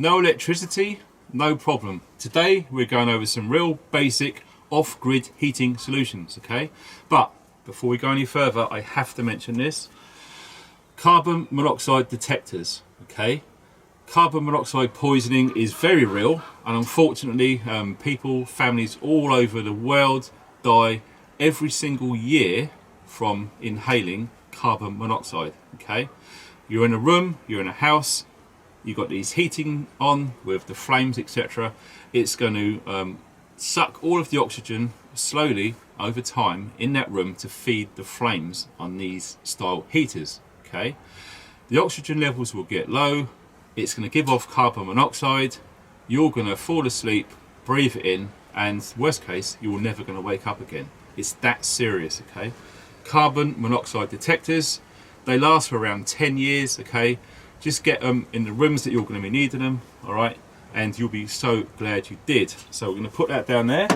No electricity, no problem. Today we're going over some real basic off-grid heating solutions, okay? But before we go any further, I have to mention this. Carbon monoxide detectors, okay? Carbon monoxide poisoning is very real, and unfortunately people, families all over the world die every single year from inhaling carbon monoxide, okay? You're in a room, you're in a house, you've got these heating on with the flames, etc. It's going to suck all of the oxygen slowly over time in that room to feed the flames on these style heaters, okay? The oxygen levels will get low, it's going to give off carbon monoxide, you're going to fall asleep, breathe it in, and worst case, you're never going to wake up again. It's that serious, okay? Carbon monoxide detectors, they last for around 10 years, okay? Just get them in the rooms that you're going to be needing them, all right? And you'll be so glad you did. So we're going to put that down there.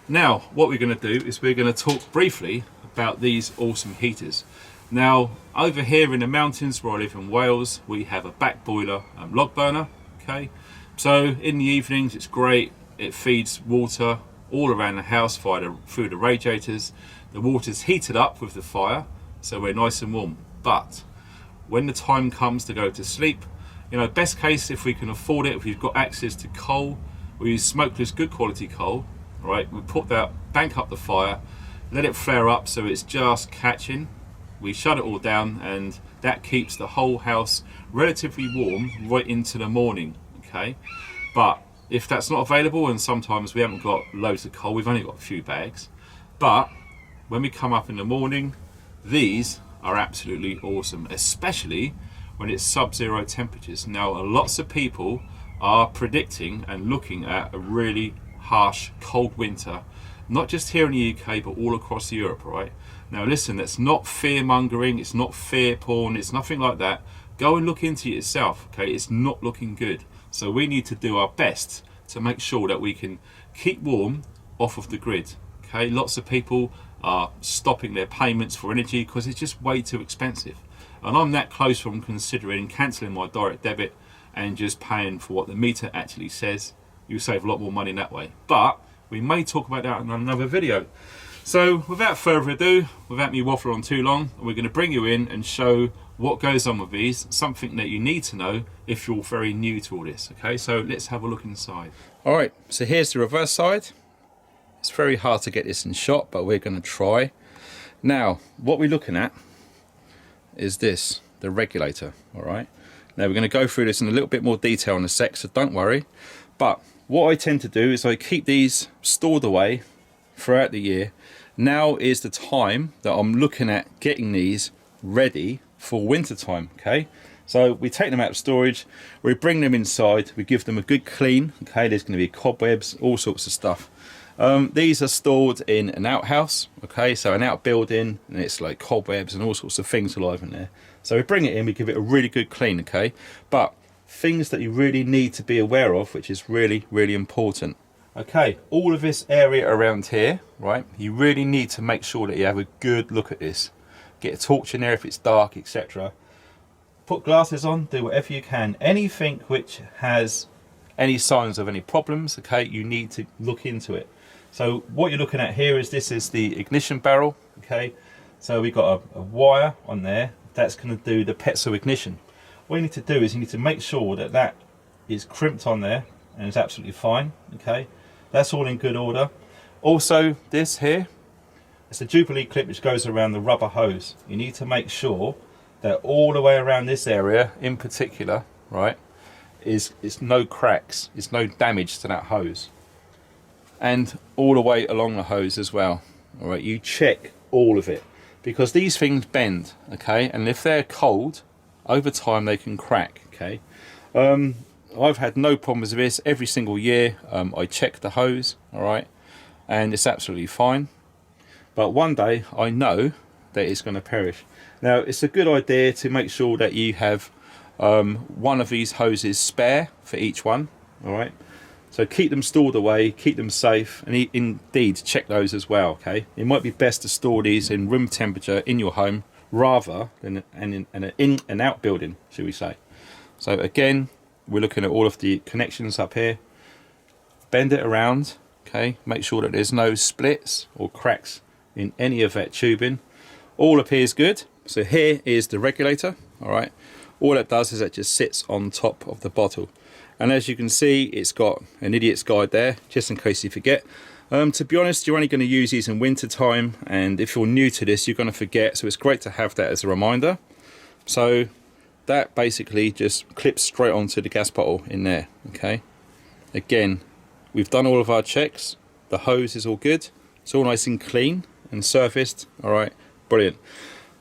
Now, what we're going to do is we're going to talk briefly about these awesome heaters. Now, over here in the mountains where I live in Wales, we have a back boiler log burner, okay? So in the evenings, it's great. It feeds water all around the house through the radiators. The water's heated up with the fire, so we're nice and warm. But when the time comes to go to sleep, you know, best case if we can afford it, if we've got access to coal, we use smokeless good quality coal, right? We put that, bank up the fire, let it flare up so it's just catching. We shut it all down, and that keeps the whole house relatively warm right into the morning, okay? But if that's not available, and sometimes we haven't got loads of coal, we've only got a few bags, but when we come up in the morning, these are absolutely awesome, especially when it's sub-zero temperatures. Now, lots of people are predicting and looking at a really harsh cold winter, not just here in the UK, but all across Europe, right? Now listen, that's not fear mongering, it's not fear porn, it's nothing like that. Go and look into it yourself, okay? It's not looking good. So we need to do our best to make sure that we can keep warm off of the grid, okay? Lots of people are stopping their payments for energy because it's just way too expensive. And I'm that close from considering cancelling my direct debit and just paying for what the meter actually says. You save a lot more money that way. But we may talk about that in another video. So without further ado, without me waffling on too long, we're going to bring you in and show what goes on with these, something that you need to know if you're very new to all this. Okay, so let's have a look inside. All right, so here's the reverse side. It's very hard to get this in shot, but we're going to try. Now, what we're looking at is this, the regulator, all right? Now, we're going to go through this in a little bit more detail in a sec, so don't worry. But what I tend to do is I keep these stored away throughout the year. Now is the time that I'm looking at getting these ready for winter time, okay? So we take them out of storage, we bring them inside, we give them a good clean, okay? There's going to be cobwebs, all sorts of stuff. These are stored in an outhouse, okay, so an outbuilding, and it's like cobwebs and all sorts of things alive in there. So we bring it in, we give it a really good clean, okay, but things that you really need to be aware of, which is really, really important. Okay, all of this area around here, right, you really need to make sure that you have a good look at this. Get a torch in there if it's dark, etc. Put glasses on, do whatever you can. Anything which has any signs of any problems, okay, you need to look into it. So what you're looking at here is this is the ignition barrel, okay? So we've got a wire on there that's going to do the petrol ignition. What you need to do is you need to make sure that that is crimped on there and it's absolutely fine, okay? That's all in good order. Also, this here, it's a Jubilee clip which goes around the rubber hose. You need to make sure that all the way around this area in particular, right, is no cracks, it's no damage to that hose. And all the way along the hose as well. All right, you check all of it because these things bend, okay, and if they're cold over time they can crack, okay. I've had no problems with this every single year. I check the hose, all right, and it's absolutely fine, but one day I know that it's going to perish. Now it's a good idea to make sure that you have one of these hoses spare for each one, all right. So keep them stored away, keep them safe, and indeed check those as well, okay? It might be best to store these in room temperature in your home rather than in an outbuilding, should we say. So again, we're looking at all of the connections up here. Bend it around, okay, make sure that there's no splits or cracks in any of that tubing. All appears good. So here is the regulator. All right, all it does is it just sits on top of the bottle, and as you can see, it's got an idiot's guide there just in case you forget. To be honest, you're only going to use these in winter time, and if you're new to this, you're going to forget, so it's great to have that as a reminder. So that basically just clips straight onto the gas bottle in there. Okay, again, we've done all of our checks, the hose is all good, it's all nice and clean and surfaced. All right, brilliant.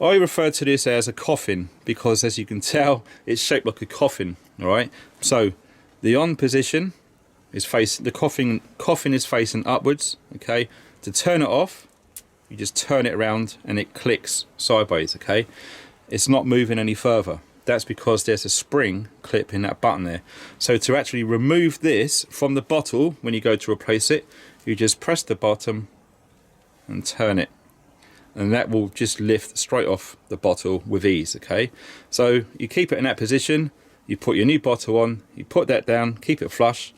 I refer to this as a coffin because, as you can tell, it's shaped like a coffin. All right, so the on position is facing, the coffin is facing upwards. Okay, to turn it off, you just turn it around and it clicks sideways. Okay, it's not moving any further. That's because there's a spring clip in that button there. So to actually remove this from the bottle, when you go to replace it, you just press the bottom and turn it, and that will just lift straight off the bottle with ease. Okay, so you keep it in that position, you put your new bottle on, you put that down, keep it flush,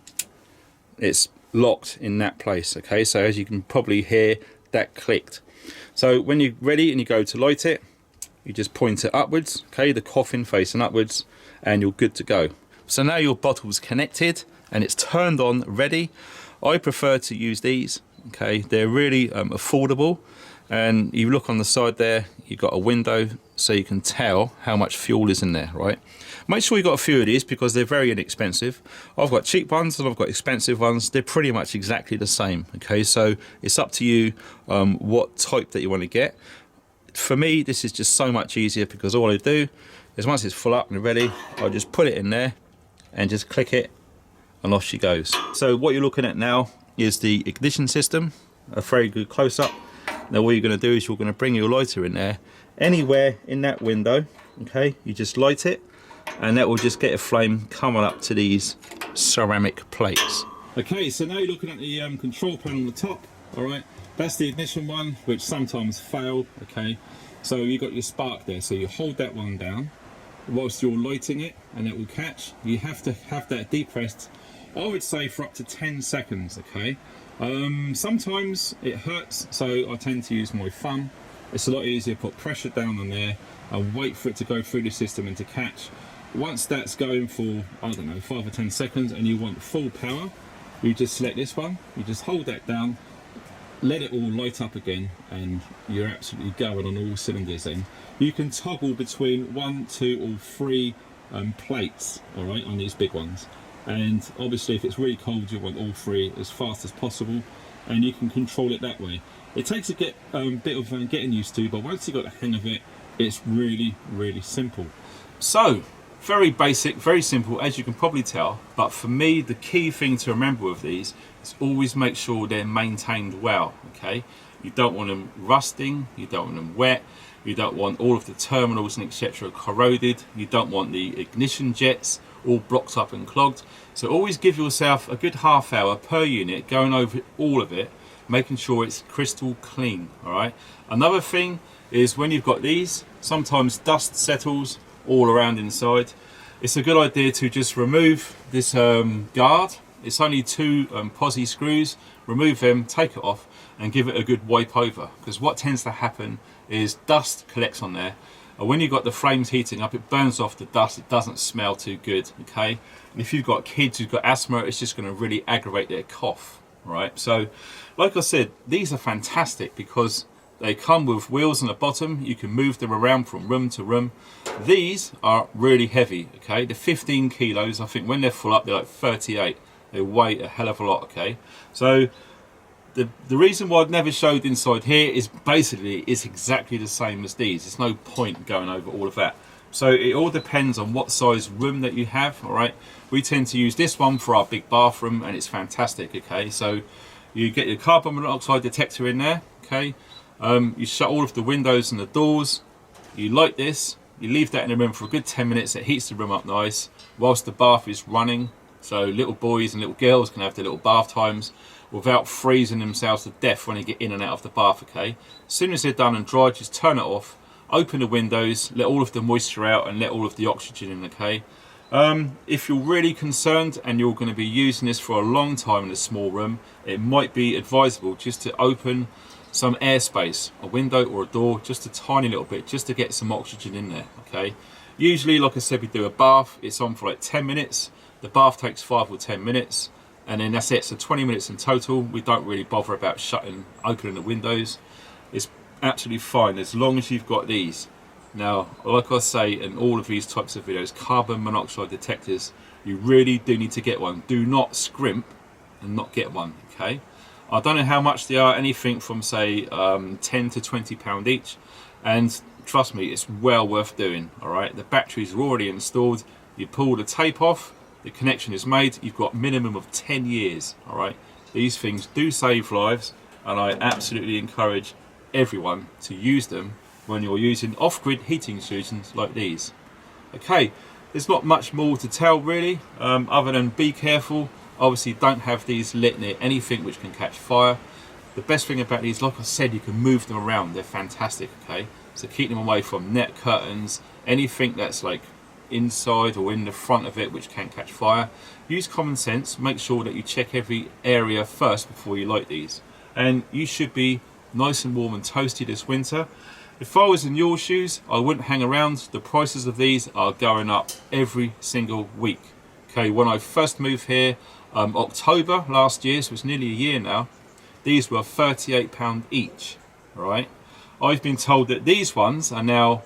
it's locked in that place. Okay, so as you can probably hear, that clicked. So when you're ready and you go to light it, you just point it upwards, okay, the coffin facing upwards, and you're good to go. So now your bottle's connected and it's turned on, ready. I prefer to use these. Okay, they're really affordable, and you look on the side there, you've got a window so you can tell how much fuel is in there, right? Make sure you've got a few of these because they're very inexpensive. I've got cheap ones and I've got expensive ones. They're pretty much exactly the same. Okay, so it's up to you what type that you want to get. For me, this is just so much easier because all I do is once it's full up and ready, I'll just put it in there and just click it and off she goes. So what you're looking at now is the ignition system, a very good close-up. Now what you're going to do is you're going to bring your lighter in there, anywhere in that window. Okay, you just light it and that will just get a flame coming up to these ceramic plates. Okay, so now you're looking at the control panel on the top. All right, that's the ignition one, which sometimes fail. Okay, so you got your spark there, so you hold that one down whilst you're lighting it and it will catch. You have to have that depressed, I would say, for up to 10 seconds. Okay, sometimes it hurts, so I tend to use my thumb. It's a lot easier to put pressure down on there and wait for it to go through the system and to catch. Once that's going for, I don't know, 5 or 10 seconds and you want full power, you just select this one, you just hold that down, let it all light up again, and you're absolutely going on all cylinders then. You can toggle between 1, 2 or 3 plates, all right, on these big ones. And obviously if it's really cold, you want all 3 as fast as possible, and you can control it that way. It takes a bit of getting used to, but once you've got the hang of it, it's really, really simple. So, very basic, very simple, as you can probably tell, but for me, the key thing to remember with these is always make sure they're maintained well, okay? You don't want them rusting, you don't want them wet, you don't want all of the terminals and etc. corroded, you don't want the ignition jets all blocked up and clogged. So always give yourself a good half hour per unit going over all of it, making sure it's crystal clean. All right, another thing is when you've got these, sometimes dust settles all around inside. It's a good idea to just remove this guard. It's only 2 posi screws. Remove them, take it off and give it a good wipe over, because what tends to happen is dust collects on there, and when you've got the flames heating up, it burns off the dust. It doesn't smell too good. Okay, and if you've got kids who've got asthma, it's just going to really aggravate their cough. Right, so like I said, these are fantastic because they come with wheels on the bottom. You can move them around from room to room. These are really heavy. Okay, the 15 kilos, I think when they're full up, they're like 38. They weigh a hell of a lot. Okay, so the reason why I've never showed inside here is basically it's exactly the same as these. There's no point going over all of that. So it all depends on what size room that you have. All right, we tend to use this one for our big bathroom and it's fantastic. Okay, so you get your carbon monoxide detector in there. Okay, you shut all of the windows and the doors, you light this, you leave that in the room for a good 10 minutes. It heats the room up nice whilst the bath is running, so little boys and little girls can have their little bath times without freezing themselves to death when they get in and out of the bath. Okay, as soon as they're done and dry, just turn it off, open the windows, let all of the moisture out and let all of the oxygen in. Okay, If you're really concerned and you're going to be using this for a long time in a small room, it might be advisable just to open some airspace, a window or a door, just a tiny little bit, just to get some oxygen in there. Okay. Usually, like I said, we do a bath. It's on for like 10 minutes. The bath takes 5 or 10 minutes, and then that's it. So 20 minutes in total. We don't really bother about opening the windows. It's absolutely fine as long as you've got these. Now, like I say in all of these types of videos, carbon monoxide detectors, you really do need to get one. Do not scrimp and not get one, okay? I don't know how much they are, anything from say 10 to £20 each, and trust me, it's well worth doing. All right, the batteries are already installed. You pull the tape off, the connection is made. You've got minimum of 10 years. All right, these things do save lives, and I absolutely encourage everyone to use them when you're using off-grid heating solutions like these. Okay, there's not much more to tell really, other than be careful. Obviously don't have these lit near anything which can catch fire. The best thing about these, like I said, you can move them around. They're fantastic, okay? So keep them away from net curtains, anything that's like inside or in the front of it which can catch fire. Use common sense, make sure that you check every area first before you light these. And you should be nice and warm and toasty this winter. If I was in your shoes, I wouldn't hang around. The prices of these are going up every single week. Okay, when I first moved here, October last year, so it's nearly a year now, these were £38 each, right? I've been told that these ones are now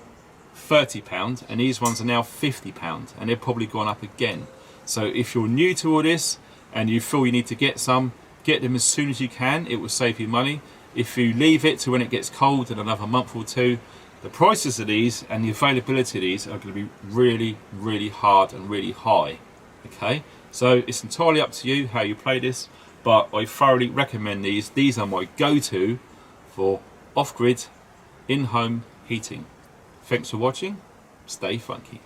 £30 and these ones are now £50, and they've probably gone up again. So if you're new to all this and you feel you need to get some, get them as soon as you can. It will save you money. If you leave it to when it gets cold in another month or two, the prices of these and the availability of these are going to be really, really hard and really high. Okay, so it's entirely up to you how you play this, but I thoroughly recommend these. These are my go-to for off-grid, in-home heating. Thanks for watching. Stay funky.